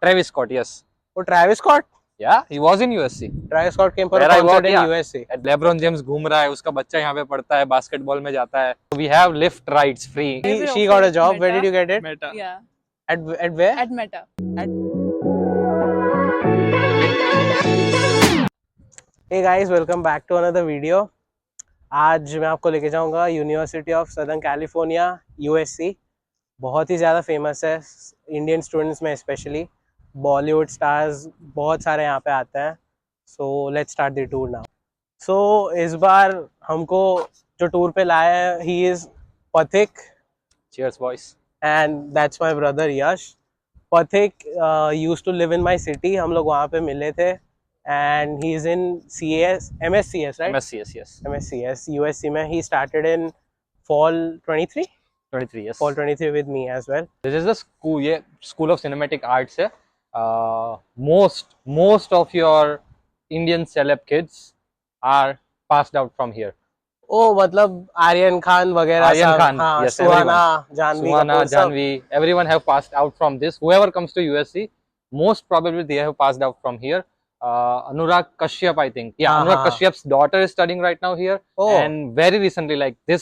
Travis Scott, yes. Oh, Travis Scott? Yeah, he was in USC. Travis Scott came for Where a I concert work, in yeah. USC. LeBron James घूम रहा है, उसका बच्चा यहाँ पे पढ़ता है, बास्केटबॉल में जाता है. We have lift rides free. She got a job. Where Meta. did you get it? Meta. Yeah. At where? At Meta. Hey guys, welcome back to another video. आज मैं आपको लेके जाऊंगा University of Southern California USC. बहुत ही ज़्यादा famous है Indian students में, स्पेशली बॉलीवुड स्टार्स बहुत सारे यहाँ पे आते हैं. So let's start the tour now. So इस बार हमको जो टूर पे लाया है, he is Pathik. Cheers, boys. And that's my brother Yash. Pathik used to live in my city. हम लोग वहाँ पे मिले थे. And he is in MSCS, right? MSCS, yes. MSCS, USC में. He started in fall 23? 23, yes. Fall 23 with me as well. This is the school, yeah, School of Cinematic Arts है. Most of your Indian celeb kids are passed out from here. Oh, मतलब आर्यन खान वगैरह Aryan सब. Khan, हाँ, yes, सुहाना, Janvi Suhana, Kapoor सब. Janvi, everyone have passed out from this. Whoever comes to USC, most probably they have passed out from here. Anurag Kashyap, I think. Yeah, Anurag Kashyap's daughter is studying right now here. Oh. And very recently, like the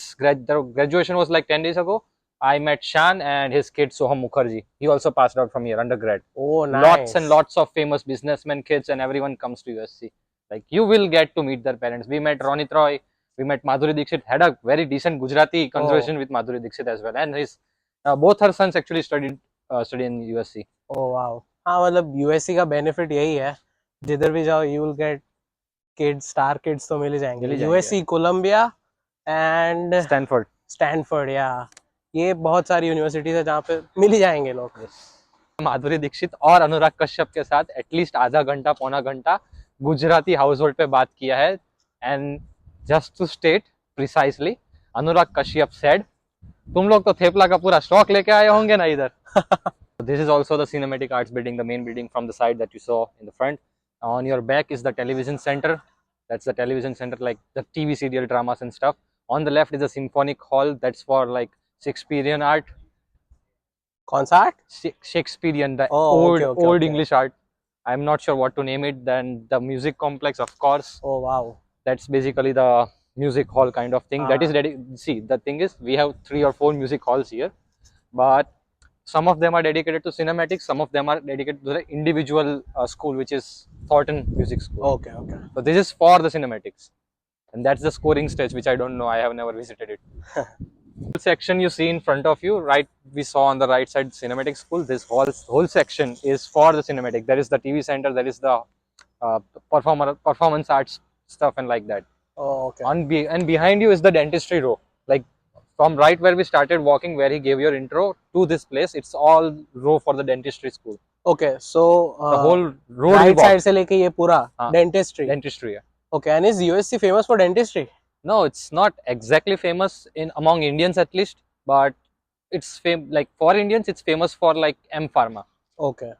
graduation was like 10 days ago. I met Shan and his kid Soham Mukherjee. He also passed out from here, undergrad. Oh, nice. Lots and lots of famous businessmen kids and everyone comes to USC. Like you will get to meet their parents. We met Ronit Roy, we met Madhuri Dixit, had a very decent Gujarati conversation with Madhuri Dixit as well. And his both her sons actually studied in USC. Oh, wow. हाँ, मतलब USC का benefit यही है, जिधर भी जाओ you will get kids, star kids तो मिल ही जाएंगे. USC, कोलंबिया एंड स्टैनफोर्ड, या ये बहुत सारी यूनिवर्सिटीज है जहाँ पे मिल ही जाएंगे लोग. माधुरी दीक्षित और अनुराग कश्यप के साथ एटलीस्ट आधा घंटा पौना घंटा गुजराती हाउस होल्ड पे बात किया है. And just to state precisely, Anurag Kashyap said, तुम लोग तो थेपला का पूरा स्टॉक लेके आए होंगे ना इधर. This is also the Cinematic Arts building, the main building from the side that you saw in the front. On your back is the television center. That's the television center, like the TV serial dramas and stuff. On the left is the symphonic hall. That's for like Shakespearean art. कौन सा art? Shakespearean, the okay, old English art. I'm not sure what to name it. Then the music complex, of course. Oh, wow. That's basically the music hall kind of thing. That is see, the thing is, we have 3 or 4 music halls here, but some of them are dedicated to cinematics, some of them are dedicated to the individual school, which is Thornton Music School. Okay. So this is for the cinematics, and that's the scoring stage, which I don't know. I have never visited it. Section you see in front of you, right? We saw on the right side cinematic school. This whole section is for the cinematic. There is the TV center. There is the performance arts stuff and like that. Oh, okay. And behind you is the dentistry row. Like from right where we started walking, where he gave your intro to this place, it's all row for the dentistry school. Okay, so The whole road right side से लेके ये पूरा dentistry. Dentistry, yeah. Okay, and is USC famous for dentistry? No, it's not exactly famous among Indians at least, but it's like for Indians, it's famous for like M Pharma. Okay.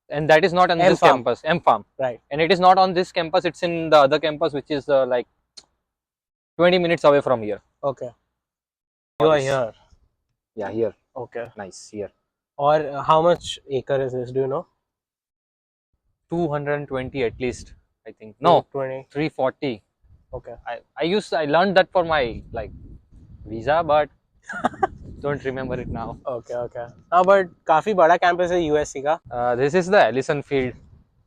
And that is not on this campus, M Pharm. Right. And it is not on this campus, it's in the other campus, which is like 20 minutes away from here. Okay. You are here. Yeah, here. Okay. Nice, here. Or how much acre is this? Do you know? 220 at least, I think. No, 20. 340. Okay. I learned that for my like visa, but don't remember it now. Okay. हाँ, but काफी बड़ा campus है USC का. This is the Ellison Field,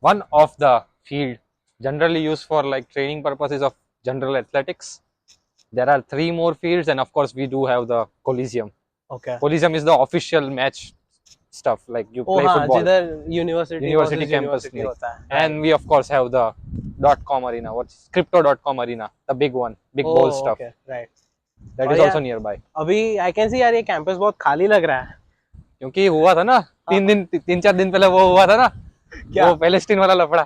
one of the field generally used for like training purposes of general athletics. There are 3 more fields, and of course we do have the Coliseum. Okay. Coliseum is the official match stuff, like you play football. जिधर university campus होता है. And we of course have the .com arena, what's crypto.com arena, the big one, big ball stuff. Okay, right. That is also nearby. अभी I can see यार ये campus बहुत खाली लग रहा है. क्योंकि हुआ था ना 3-4 दिन पहले वो हुआ था ना, क्या? वो पैलेस्टीन वाला लफड़ा.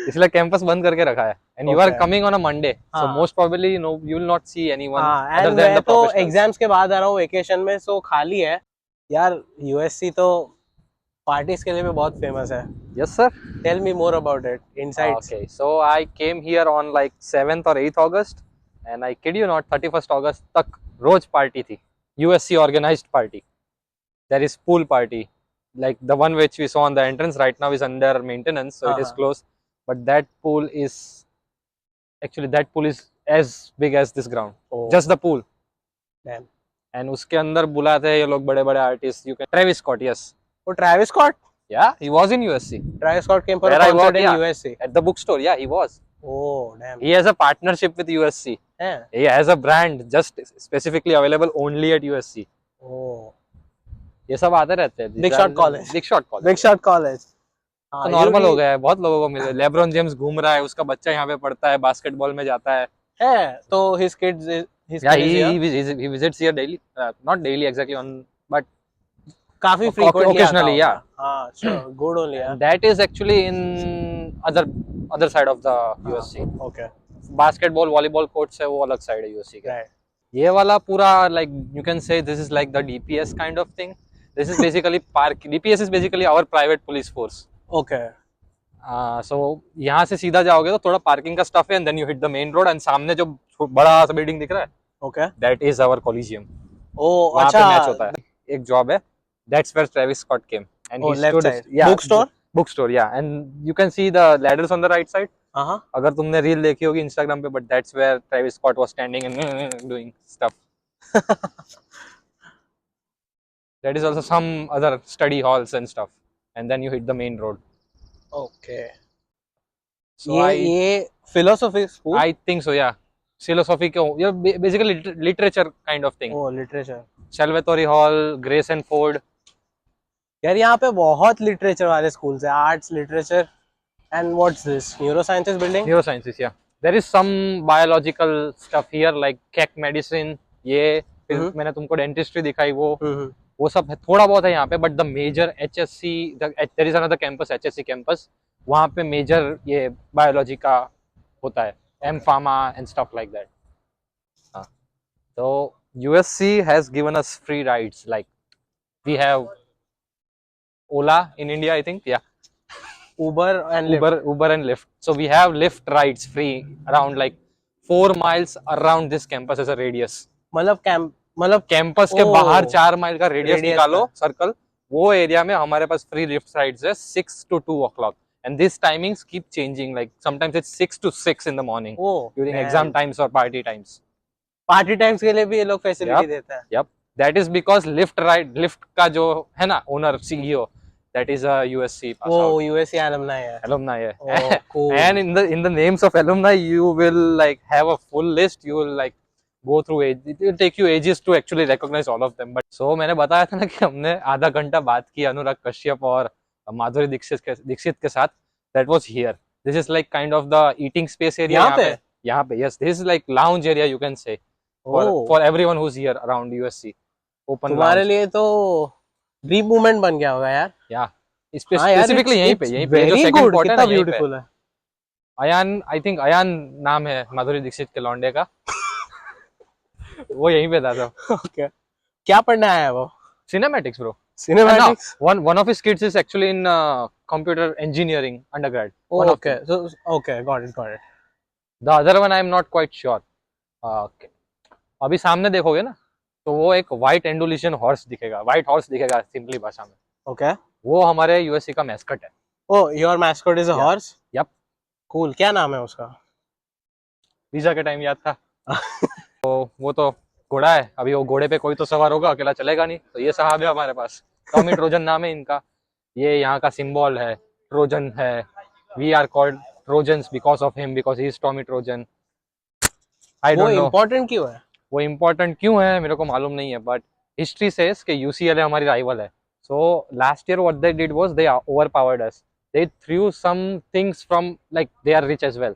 इसलिए कैंपस बंद करके रखा है. And you are coming on a Monday, so most probably you will not see anyone other than the professionals. तो एग्जाम्स के बाद आ रहा हूँ वेकेशन में, सो खाली है यार. USC तो पार्टीज के लिए भी बहुत फेमस है. Yes sir. Tell me more about it, insights. Okay, so I came here on like 7th or 8th August, and I kid you not, 31st August तक रोज पार्टी थी. USC organized party. There is pool party, like the one which we saw on the entrance right now is under maintenance, so it is closed. But that pool is as big as this ground. Oh. Just the pool. Damn. And उसके अंदर बुलाते हैं ये लोग बड़े बड़े artists. You can Travis Scott, yes. Oh, Travis Scott? Yeah, he was in USC. Travis Scott came for Where a I concert work, in yeah. USC. At the bookstore, yeah, he was. Oh, damn. He has a partnership with USC. Yeah. He has a brand just specifically available only at USC. Oh. ये सब आते रहते हैं. Big Shot College. Big Shot College. Big Shot College. तो normal हो गया है, बहुत लोगों को मिले. लेब्रॉन जेम्स घूम रहा है, उसका बच्चा यहाँ पे पढ़ता है, बास्केटबॉल में जाता है. तो his kids Yeah, he visits here daily, not daily exactly but काफी frequently occasionally, yeah. हाँ, sure, good only, yeah. That is actually in other side of the USC. Okay. Basketball, volleyball courts है, वो अलग side है USC के. Right. ये वाला पूरा like you can say this is like the DPS kind of thing. This is basically DPS is basically our private police force. Okay. So यहाँ से सीधा जाओगे तो थोड़ा पार्किंग का स्टफ है and then you hit the main road and सामने जो बड़ा सा बिल्डिंग दिख रहा है, Okay. that is our Coliseum. Oh, वहाँ पे अच्छा. मैच होता है. एक जॉब है. That's where Travis Scott came. And Oh, he left stood, side. yeah, Bookstore? Bookstore, yeah. And you can see the ladders on the right side. Uh-huh. अगर तुमने reel देखी होगी Instagram पे, but that's where Travis Scott was standing and doing stuff. That is also some other study halls and stuff. And then you hit the main road. Okay. So ये philosophy school? I think so, yeah. Philosophy के, yeah, basically literature kind of thing. Oh, literature. Salvatore Hall, Grace and Ford. यार यहाँ पे बहुत literature वाले schools है. Arts, literature, and what's this, neurosciences building? Neurosciences, yeah. There is some biological stuff here like Keck medicine. ये फिर मैंने तुमको डेंटिस्ट्री दिखाई, वो सब है, थोड़ा बहुत है यहाँ पे. But the major HSC, there is another campus, HSC campus. वहाँ पे मेजर ये बायोलॉजी का होता है, M Pharma and stuff like that. So USC has given us free rides. Like we have Ola in India, I think. Yeah. Uber and Lyft. So we have Lyft rides free around like 4 miles around this campus as a radius. मतलब campus के बाहर 4 mile का radius Radius निकालो, circle, वो area में हमारे पास free lift rides है 6 to 2 o'clock. And these timings keep changing. Like sometimes it's 6 to 6 in the morning during exam times or party times. Party times के लिए भी ये लोग फैसिलिटी देते हैं. Yep. That is because lift का जो है ना owner, CEO, that is a USC pass वो out. USC alumni है. Alumni है. Oh, cool. And in the names of alumni you will like have a full list. You will like go through it. It will take you ages to actually recognize all of them. But so मैंने बताया था ना कि हमने आधा घंटा बात की अनुराग कश्यप और माधुरी दीक्षित के साथ. That was here. This is like kind of the eating space area. यहाँ पे yes, this is like lounge area you can say for everyone who's here around USC. Open तुम्हारे लिए तो ड्रीम मूवमेंट बन गया होगा यार. Yeah. Specifically यहीं पे जो second port है ना, ब्यूटीफुल है. अयान, I think अयान नाम है माधुरी दीक्षित के लौंडे का. वो यहीं पे था. तो ओके. क्या पढ़ना है वो? Cinematics, bro. Cinematics. One of his kids is actually in computer engineering undergrad. Oh, okay. So okay, got it. The other one I am not quite sure. Okay. अभी सामने देखोगे ना तो वो एक व्हाइट एंडुलिशियन हॉर्स दिखेगा, white horse दिखेगा simply भाषा में. ओके. वो हमारे यूएससी का मैस्कट है. Oh, your mascot is a horse? Yup. Cool. क्या नाम है उसका? वीजा के टाइम याद था. तो वो तो घोड़ा है. अभी वो घोड़े पे कोई तो सवार होगा, अकेला चलेगा नहीं. तो ये साहब है हमारे पास, टॉमी ट्रोजन नाम है इनका. ये यहाँ का सिंबल है, ट्रोजन है. We are called Trojans because of him, because he is Tommy Trojan. I don't know important क्यों है. वो इम्पोर्टेंट क्यों है मेरे को मालूम नहीं है, बट हिस्ट्री सेज कि UCLA हमारी राइवल है. So last year what they did was they overpowered us. They threw some things from like they are rich as well.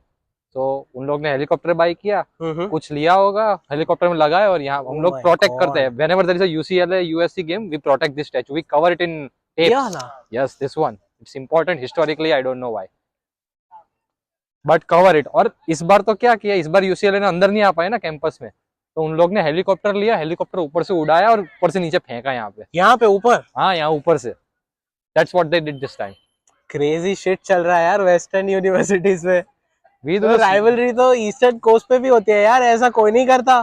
तो उन लोग ने हेलीकॉप्टर बाय किया, कुछ लिया होगा, हेलीकॉप्टर में लगाए और यहाँ हम लोग प्रोटेक्ट करते हैं. Whenever there is a UCLA USC game we protect this statue, we cover it in tape. Yes, this one it's important historically. I don't know why but cover it. और इस बार तो क्या किया, इस बार UCLA ने अंदर नहीं आ पाए ना कैंपस में, तो उन लोग ने हेलीकॉप्टर लिया, हेलीकॉप्टर ऊपर से उड़ाया और ऊपर से नीचे फेंका यहाँ पे ऊपर. हाँ, यहाँ ऊपर से. That's what they did this time. Crazy shit चल रहा है यार वेस्टर्न यूनिवर्सिटीज में. वी डू राइवलरी तो ईस्टर्न कोस्ट पे भी होती है यार, ऐसा कोई नहीं करता.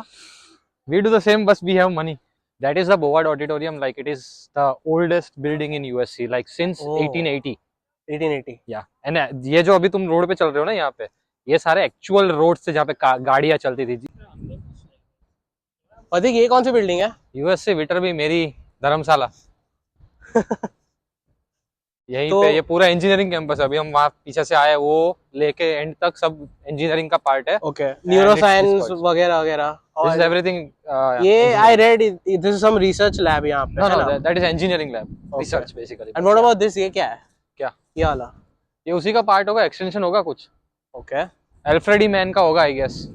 वी डू द सेम, बस we have money. That is the Bovard Auditorium. Like it is the oldest building in USC, like since Oh. 1880. 1880. या एंड ये जो अभी तुम रोड पे चल रहे हो ना यहाँ पे, ये सारे एक्चुअल रोड से जहाँ पे गाड़ियाँ चलती थी। प्रतीक ये कौन सी बिल्डिंग है? यूएससी विटरबी मेरी धर्मशाला। यहीं तो- पे ये पूरा इंजीनियरिंग कैंपस है। अभी हम वहाँ पीछे से आए, वो लेके एंड तक सब इंजीनियरिंग का पार्ट है। ओके, न्यूरोसाइंस this वगैरह वगैरह। This is everything. ये I read this is some research lab यहाँ पे। No, है no, ना? that is engineering lab. Okay. Research basically. And what about this, ये क्या है? क्या? ये वाला? ये उसी का पार्ट होगा, एक्सटेंशन होगा कुछ। ओके। अल्फ्रेडी मैन का होगा आई गेस।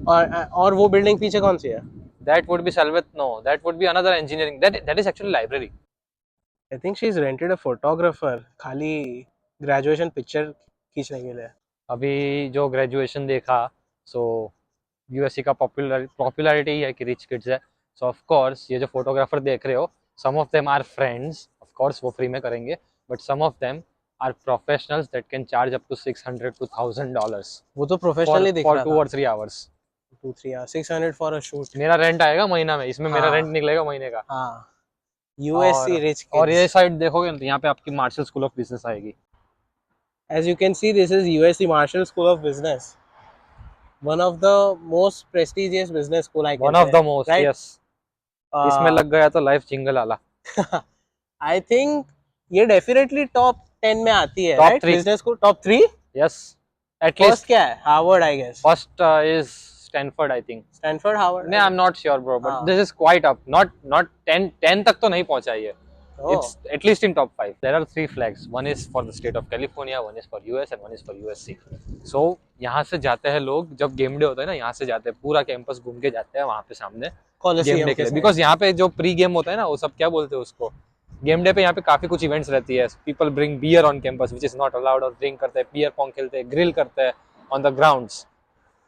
और वो बिल्डिंग पीछे कौन सी है? That would be Salvet. No, that would be another engineering. That is actually library. I think she is rented a photographer खाली ग्रेजुएशन पिक्चर खींचने के लिए। अभी जो ग्रेजुएशन देखा, सो यूएससी का पॉपुलैरिटी ही है कि रिच किड्स है। सो ऑफ कोर्स ये जो फोटोग्राफर देख रहे हो, some of them are friends, of course वो फ्री में करेंगे, but some of them are professionals that can charge up to $600 to $1,000 वो तो प्रोफेशनली दिख फॉर रहा 2 था। or 3 hours। 2-3 hours 600 for a shoot. मेरा रेंट आएगा महीना में, इसमें मेरा हाँ। रेंट निकलेगा महीने का। हाँ, यूएससी रिच किड्स। और ये साइड देखोगे तो यहाँ पे आपकी मार्शल स्कूल ऑफ बिजनेस आएगी। As you can see, this is USC Marshall School of Business, one of the most prestigious business school I can one say, of the most, right? Yes. इसमें लग गया तो life jingle आला। I think ये definitely top 10 में आती है, Top right? 3. Business school top 3? Yes, First at least क्या है? Harvard, I guess. First is Stanford I think. Stanford, Harvard. No, I'm not sure, bro, but हाँ। this is quite up. Not 10 तक तो नहीं पहुंचा ये। Oh. It's at least in top 5. There are 3 flags. One is for the state of California, one is for US, and one is for USC. So यहाँ से जाते हैं लोग, जब गेम डे होता है ना, यहाँ से जाते हैं, पूरा कैंपस घूम के जाते हैं वहाँ पे सामने Coliseum गेम डे के के लिए। साथ। बिकॉज यहाँ पे जो प्री गेम होता है ना, वो सब क्या बोलते हैं उसको, गेम डे पे यहाँ पे काफी कुछ इवेंट्स रहती है। People bring beer on campus which is not allowed, और ड्रिंक करते हैं, बियर पॉन्ग खेलते हैं, ग्रिल करते हैं ऑन द ग्राउंड्स।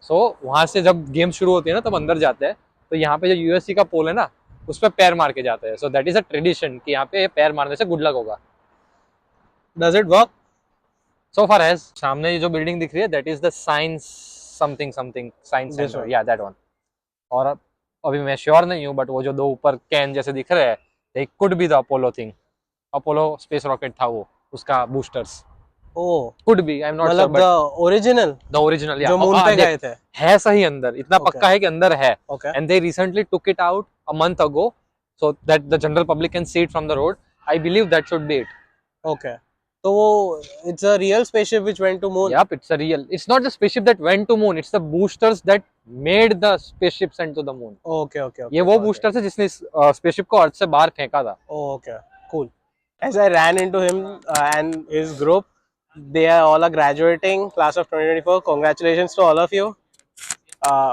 सो वहाँ से जब गेम शुरू होती है ना, तब अंदर जाते हैं, तो यहाँ पे जो यूएससी का पोल है ना, उस पर पैर मार के जाते हैं। So that is a tradition कि यहाँ पे पैर मारने से गुड लक होगा। Does it work? So far as सामने ये जो बिल्डिंग दिख रही है, that is the science something science This centre, one. या दैट वन। और अभी मैं श्योर नहीं हूँ, बट वो जो 2 ऊपर कैन जैसे दिख रहे हैं, they could be the Apollo thing. Apollo space rocket था वो, उसका boosters Oh, could be, I am not sure, मतलब but the original the original, जो मून पे गए थे। है सही अंदर, इतना Okay. पक्का है कि अंदर है। Okay. And they recently took it out a month ago so that the general public can see it from the road. I believe that should be it. Okay. तो वो it's a real spaceship which went to moon. Yep, it's a real. It's not the spaceship that went to moon. It's the boosters that made the spaceship sent to the moon. Okay, okay, okay. ये वो got it. boosters है जिसने spaceship को अर्थ से बाहर फेंका था। Oh, okay, cool. As I ran into him and his group, they are all are graduating, class of 2024. Congratulations to all of you.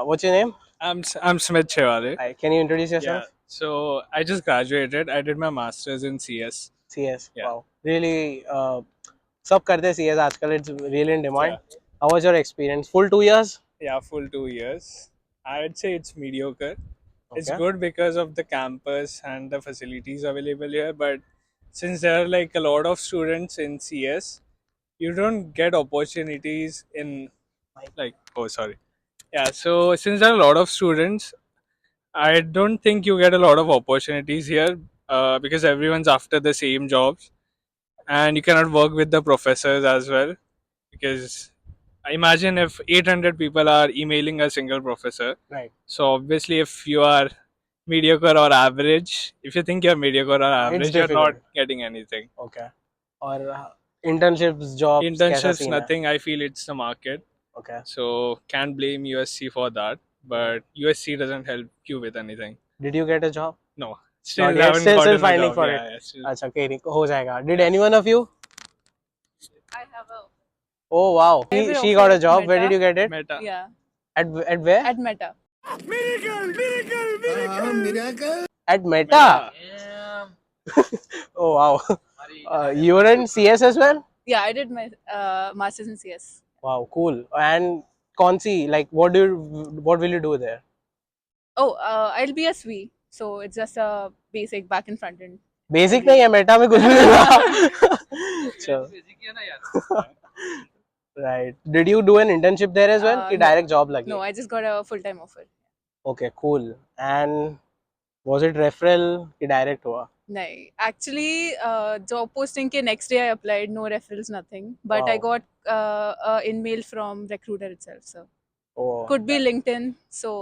What's your name? I'm Smith Chewale. Hi, can you introduce yourself? Yeah. So I just graduated. I did my masters in CS. CS. Yeah. Wow. Really, सब करते हैं CS आजकल. It's really in demand. How was your experience? Full 2 years? Yeah, full 2 years. I'd say it's mediocre. It's Okay. good because of the campus and the facilities available here, but since there are like a lot of students in CS, you don't get opportunities in Yeah, so since there are a lot of students, I don't think you get a lot of opportunities here because everyone's after the same jobs, and you cannot work with the professors as well. Because imagine if 800 people are emailing a single professor. Right. So obviously, if you are mediocre or average, if you think you're mediocre or average, you're not difficult. getting anything. Okay. और internships, jobs, कैसा Internships, scene है? nothing. I feel it's the market. Okay. So can't blame USC for that. But USC doesn't help you with anything. Did you get a job? No. Still yet. haven't Still gotten a finding job. for Yeah, it. yeah, still. अच्छा, okay, हो जाएगा. Did anyone of you? I have a Oh wow. Every She got a offer job. at Where Meta. did you get it? Meta. yeah At where? at Meta. At Meta. Oh wow. You were in CS as well? Yeah, I did my masters in CS. Wow, cool. And कौन सी, like what will you do there? Oh, I'll be a SWE, so it's just a basic back and front end. Basic नहीं है, Meta में कुछ भी होगा. चलो. Right. Did you do an internship there as well? कि No. direct job लगी? No, I just got a full time offer. Okay, cool. And Was it referral कि direct हुआ? नहीं, actually, job posting के next day I applied, no referrals, nothing. But I Wow. got a email from recruiter itself. So Oh. could be LinkedIn. So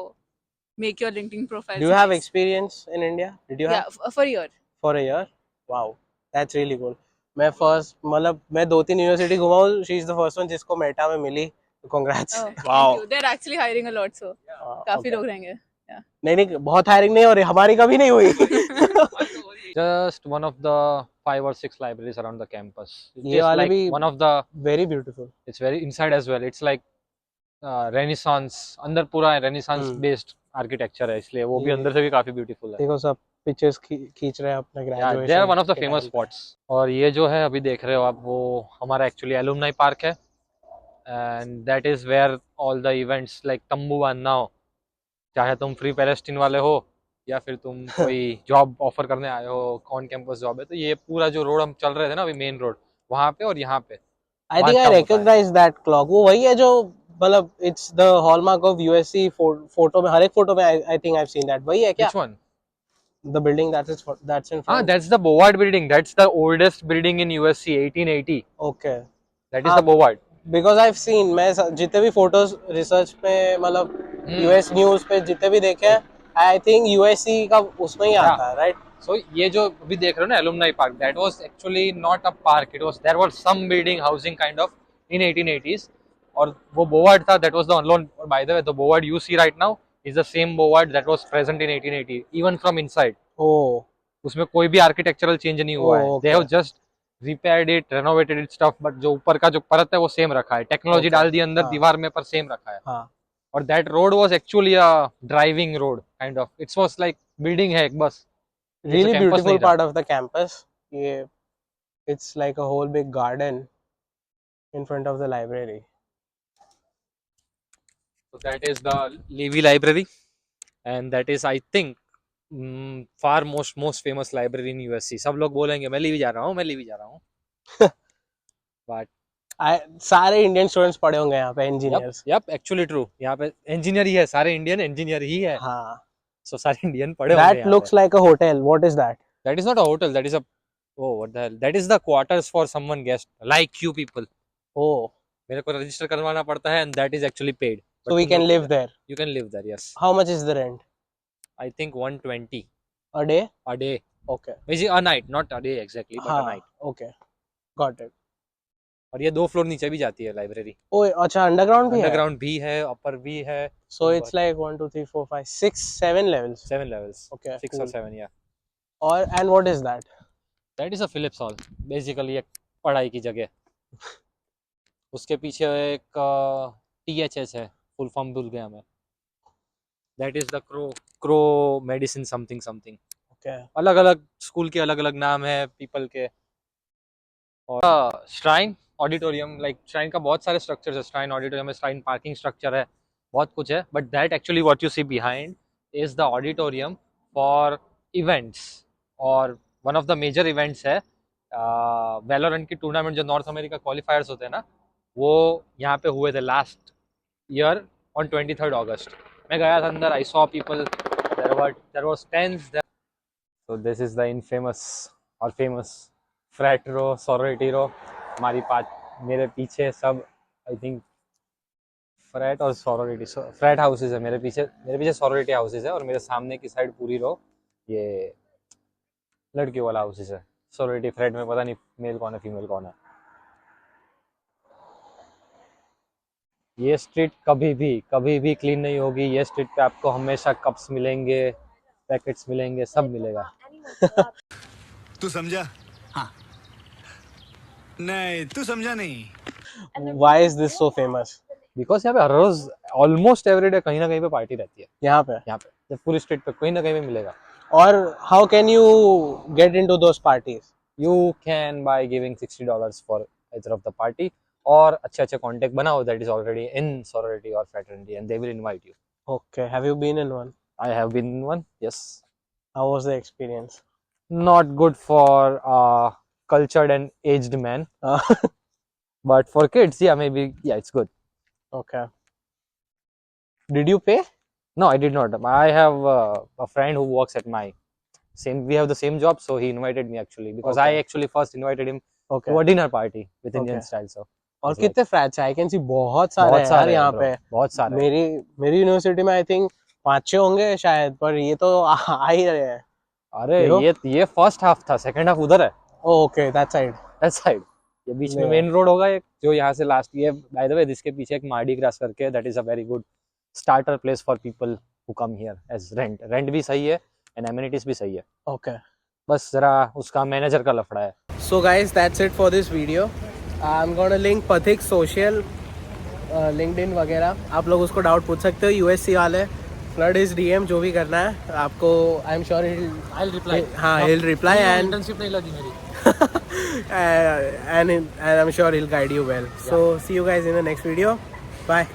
make your LinkedIn profile. Do you have nice. experience in India? Did you have? Yeah, for a year. For a year? Wow, that's really cool. मैं first मतलब मैं 2-3 university घुमा हूँ. She is the first one जिसको Meta में मिली. Congrats. Oh, thank Wow. you. They're actually hiring a lot, so काफी Okay. लोग रहेंगे. Yeah. नहीं नहीं बहुत हायरिंग नहीं हो रही. हमारी कभी नहीं हुई. Just one of the 5 or 6 libraries around the campus. It's ये just वाले like भी one of the. very beautiful. It's very inside as well. It's like Renaissance. अंदर पूरा Renaissance based architecture है, इसलिए वो भी ये- अंदर से भी काफी beautiful है. देखो सब पिक्चर्स खींच रहे हैं अपने Yeah, graduation. they are one of the famous spots. और ये जो है अभी देख रहे हो आप, वो हमारा एक्चुअली एलुमनाई पार्क है. And that is where all the events like तंबू बांधना हो, चाहे तुम फ्री पैलेस्टीन वाले हो या फिर तुम कोई जॉब ऑफर करने आए हो, ऑन कैंपस जॉब है, तो ये पूरा जो रोड हम चल रहे थे ना अभी, मेन रोड, वहाँ पे और यहाँ पे I think I recognise that clock. वो वही है जो मतलब it's the hallmark of USC. Photo में हर एक फोटो में I think I have seen that. वही है क्या? Which one? The building that's in front. Ah, that's the Bovard building. That's the oldest building in USC, 1880. Okay. That is the Bovard. Because I've seen, मैं जितने भी photos research पे मतलब US news पे जितने भी देखे हैं, आई थिंक यूएससी का उसमें ही आता है, राइट? So ये जो अभी देख रहे हो ना alumni park, that was actually not a park. It was, there was some building housing kind of in 1880s. और वो Bovard था, that was the unknown. By the way, the Bovard you see right now is the same Bovard that was present in 1880, even from inside. Oh. उसमें कोई भी architectural change नहीं हुआ है. They have just repaired it, renovated it stuff, but जो ऊपर का जो परत है वो सेम रखा है. टेक्नोलॉजी डाल दी अंदर दीवार में, पर सेम रखा है. हाँ. और that road was actually a driving road kind of. It was like building है एक बस. Really campus beautiful नहीं था. part of the campus. ये it's like a whole big garden in front of the library. So that is the Levy Library, and that is I think far most famous library in USC. सब लोग बोलेंगे मैं लीवी जा रहा हूँ, मैं लीवी जा रहा हूँ. But सारे इंडियन स्टूडेंट्स पढ़े होंगे यहाँ पे, इंजीनियर्स. yep, actually true. यहाँ पे इंजीनियर ही है, सारे इंडियन इंजीनियर ही है. हाँ. So सारे इंडियन पढ़े होंगे. That looks like a hotel. What is that? That is not a hotel. That is a, oh what the hell? That is the quarters for someone guest like you people. Oh. मेरे को register करवाना पड़ता है, and that is actually paid. So we can live there. You can live there, yes. How much is the rent? I think 120 A day? a day. Okay. Basically a night, not a day exactly, but a night. Okay. Got it. और ये 2 floor नीचे भी जाती है library. Oh, अच्छा underground भी है. Underground भी है, अपर भी है. So it's like 1 2 3 4 5 6 7 levels. 7 levels. Okay. 6 or 7, yeah. और and what is that? That is a Phillips Hall. Basically एक पढ़ाई की जगह. उसके पीछे एक THS है, फुल फॉर्म भूल गया मैं. That is the Crow Medicine something something. Okay. अलग अलग स्कूल के अलग अलग नाम है पीपल के. और श्राइन ऑडिटोरियम, लाइक श्राइन का बहुत सारे स्ट्रक्चर्स है. श्राइन ऑडिटोरियम है, श्राइन पार्किंग स्ट्रक्चर है, बहुत कुछ है. But that actually what you see behind is the auditorium for events. और one of the major events है वैलोरेंट की टूर्नामेंट, जो नॉर्थ अमेरिका क्वालिफायर्स होते हैं ना, वो यहाँ पे हुए थे last year on 23rd August. मैं गया था अंदर, I saw people, there was tents. So this is the infamous और famous frat row, sorority row. हमारी मेरे पीछे सब आई थिंक फ्रैट और सॉरोरिटी, फ्रैट हाउसेज है. मेरे पीछे सॉरोरिटी हाउसेज है, और मेरे सामने की साइड पूरी रो ये लड़कियों वाला हाउसेज है. सॉरोरिटी फ्रैट में पता नहीं मेल कौन है फीमेल कौन है. ये स्ट्रीट कभी भी क्लीन नहीं होगी. ये स्ट्रीट पे आपको हमेशा कप्स मिलेंगे, पैकेट्स मिलेंगे, सब मिलेगा. तू समझा? हाँ. नहीं, तू समझा नहीं. Why is this so famous? Because यहाँ पे हर रोज ऑलमोस्ट एवरी डे कहीं ना कहीं पे पार्टी रहती है. यहाँ पे पूरी स्ट्रीट पे कहीं ना कहीं पे मिलेगा. और how can you get into those parties? You can by giving $60 for either of the party, और अच्छे कॉन्टेक्ट बनाओ that is already in sorority or fraternity, and they will invite you. Okay. Have you been in one? I have been in one, yes. How was the experience? Not good for cultured and aged men, but for kids, yeah, maybe, yeah, it's good. Okay. Did you pay? No, I did not. I have a friend who works at my same. We have the same job, so he invited me actually because I Okay. actually first invited him okay to a dinner party with Indian Okay. style. So और it's कितने flats हैं? I can see बहुत सारे बहुत हैं यार सारे हैं यहाँ bro, पे। बहुत सारे हैं। मेरी यूनिवर्सिटी में आई थिंक 5-6 होंगे शायद, पर ये तो आ ही रहे हैं। अरे You know? ये फर्स्ट हाफ था, सेकंड हाफ उधर है, okay that side. That side. ये बीच में Yeah. मेन रोड होगा एक, जो यहाँ से लास्ट, ये बाय द वे जिसके पीछे एक मार्डी ग्रास करके, that is a very good starter place for people who come here as rent भी सही है एंड एमिनिटीज भी सही है, ओके बस जरा उसका मैनेजर का लफड़ा है। So guys that's it for this video. I am gonna link पथिक सोशल, लिंक्डइन वगैरह, आप लोग उसको डाउट पूछ सकते हो। यूएससी वाले फ्लड इज डीएम, जो भी करना है आपको, I am sure I reply, हाँ he'll reply and इंटर्नशिप नहीं लगी मेरी। and I'm sure he'll guide you well. So see you guys in the next video. Bye.